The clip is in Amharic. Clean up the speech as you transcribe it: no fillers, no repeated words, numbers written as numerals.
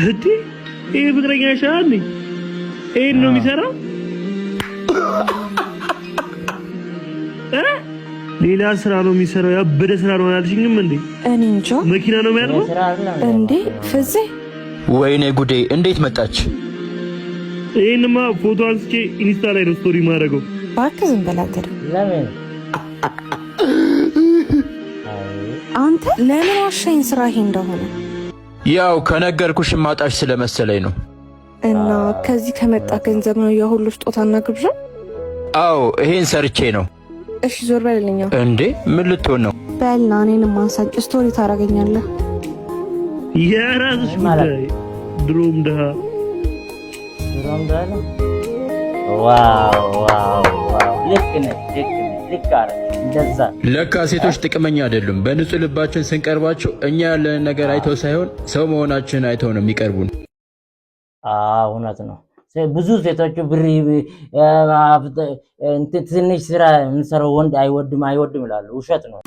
እዲ ይሄ ፍቅረኛ ሻኒ ይሄን ነው የሚሰራው ሌላ ስራ ነው የሚሰራው ያበደ ስራ ነው አልሽኝም እንዴ እኔ እንጃ መኪና ነው የሚያርመው እንዴ ፍዜ ወይኔ ጉዴ እንዴት መጣች ይሄንማ ፎቶ አንስቼ ኢንስታ ላይ ነው ስቶሪ ማድረገው እባክህ ዝም በል አንተ ለምን አንተ ለምን ዋሻኝ ስራ ይሄ እንደሆነ ያው ከነገርኩሽ ማጣሽ ስለመሰለኝ ነው እና ከዚህ ከመጣ ገንዘብ ነው የሁሉ ስጦታና ግብዣ አው ይሄን ሰርቼ ነው እሺ ዞር በልልኝ እንዴ ምን ልትሆን ነው በልና እኔንም ማንሳጭ ስቶሪ ታረጋኛለህ የራስሽ ጉዳይ ድሮም ደሃ ዋው ልክ ነህ ልክ አረ እንደዛ ለካ ሴቶች ጥቅመኛ አይደሉም በንጹህ ልባችን ስንቀርባቸው እኛ ያለን ነገር አይተው ሳይሆን ሰው መሆናችን አይተው ነው የሚቀርቡን እውነት ነው ብዙ ሴቶች ብር ትንሽ ስራ የምንሰራው ወንድ አይወድም ይላሉ ውሸት ነው